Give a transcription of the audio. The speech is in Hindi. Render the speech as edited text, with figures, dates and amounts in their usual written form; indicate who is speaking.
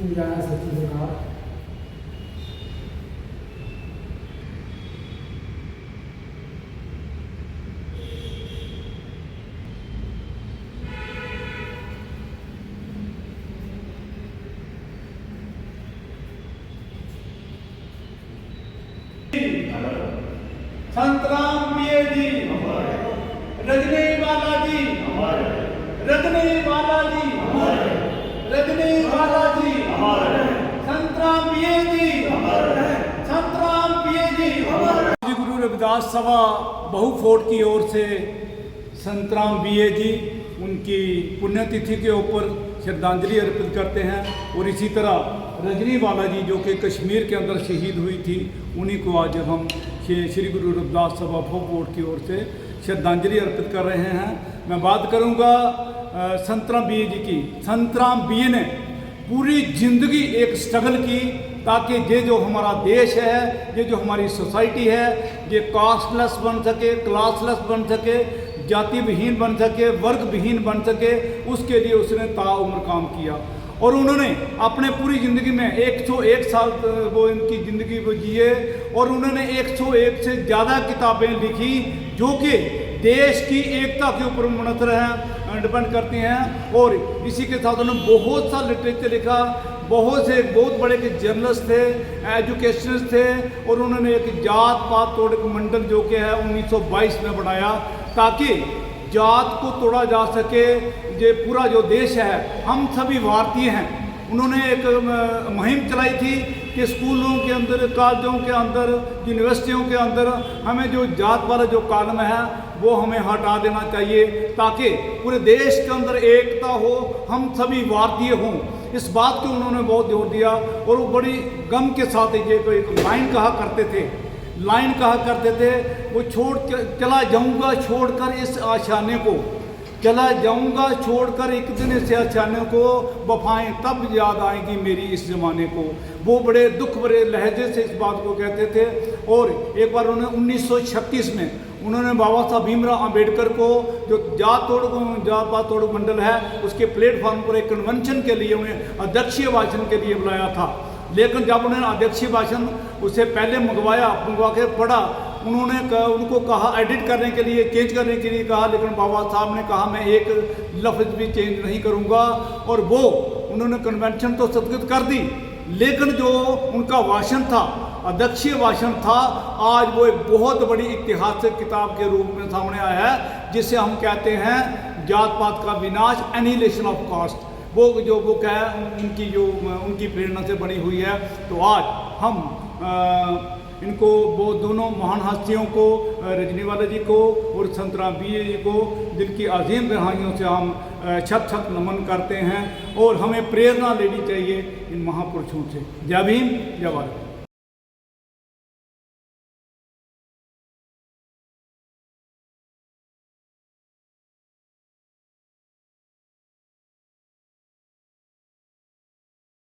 Speaker 1: न्याय सचिवालय
Speaker 2: संतराम पिए जी, रजनी वाला जी, रजनी वाला जी, रजनी वाला जी, संतराम पिए जी, संतराम पिए जी। गुरु रविदास सभा बहुफोर्ट की ओर से संतराम बीए जी उनकी पुण्यतिथि के ऊपर श्रद्धांजलि अर्पित करते हैं। और इसी तरह रजनी वाला जी जो कि कश्मीर के अंदर शहीद हुई थी, उन्हीं को आज हम श्री गुरु रविदास सभा बहुफोर्ट की ओर से श्रद्धांजलि अर्पित कर रहे हैं। मैं बात करूंगा संतराम बीए जी की। संतराम बीए ने पूरी जिंदगी एक स्ट्रगल की ताकि ये जो हमारा देश है, ये जो हमारी सोसाइटी है, ये कास्टलेस बन सके, क्लासलेस बन सके, जाति विहीन बन सके, वर्ग विहीन बन सके, उसके लिए उसने ताउम्र काम किया। और उन्होंने अपने पूरी ज़िंदगी में 101 साल वो इनकी ज़िंदगी वो जिए और उन्होंने 101 से ज़्यादा किताबें लिखी जो कि देश की एकता के ऊपर मुनसर हैं, डिपेंड करती हैं। और इसी के साथ उन्होंने बहुत सा लिटरेचर लिखा, बहुत बड़े के जर्नलिस्ट थे, एजुकेशनिस्ट थे। और उन्होंने एक जात पात तोड़ मंडल जो कि है 1922 में बनाया ताकि जात को तोड़ा जा सके। ये पूरा जो देश है, हम सभी भारतीय हैं। उन्होंने एक मुहिम चलाई थी कि स्कूलों के अंदर, कॉलेजों के अंदर, यूनिवर्सिटियों के अंदर हमें जो जात वाला जो कानून है वो हमें हटा देना चाहिए ताकि पूरे देश के अंदर एकता हो, हम सभी भारतीय हों। इस बात को उन्होंने बहुत जोर दिया और वो बड़ी गम के साथ ये कोई लाइन कहा करते थे, वो चला जाऊंगा छोड़कर इस आशाने को, चला जाऊंगा छोड़कर एक दिन इस आशाने को, वफाएं तब याद आएंगी मेरी इस ज़माने को। वो बड़े दुख भरे लहजे से इस बात को कहते थे। और एक बार उन्होंने 1936 में उन्होंने बाबा साहब भीमराव अंबेडकर को जो जात पात तोड़ मंडल है उसके प्लेटफॉर्म पर एक कन्वेंशन के लिए उन्हें अध्यक्षीय भाषण के लिए बुलाया था। लेकिन जब उन्होंने अध्यक्षीय भाषण उससे पहले मंगवा के पढ़ा, उनको कहा एडिट करने के लिए, चेंज करने के लिए कहा, लेकिन बाबा साहब ने कहा मैं एक लफ्ज़ भी चेंज नहीं करूँगा। और वो उन्होंने कन्वेंशन तो स्थगित कर दी, लेकिन जो उनका भाषण था, अध्यक्षीय भाषण था, आज वो एक बहुत बड़ी ऐतिहासिक किताब के रूप में सामने आया है जिसे हम कहते हैं जात पात का विनाश, एनिहिलेशन ऑफ कास्ट। वो क्या है, उनकी प्रेरणा से बनी हुई है। तो आज हम इनको वो दोनों महान हस्तियों को, रजनीवाला जी को और संतराम बीए जी को, जिनकी अजीम कहानियों से हम छत छत नमन करते हैं। और हमें प्रेरणा लेनी चाहिए इन महापुरुषों से। जय भीम, जय भारत।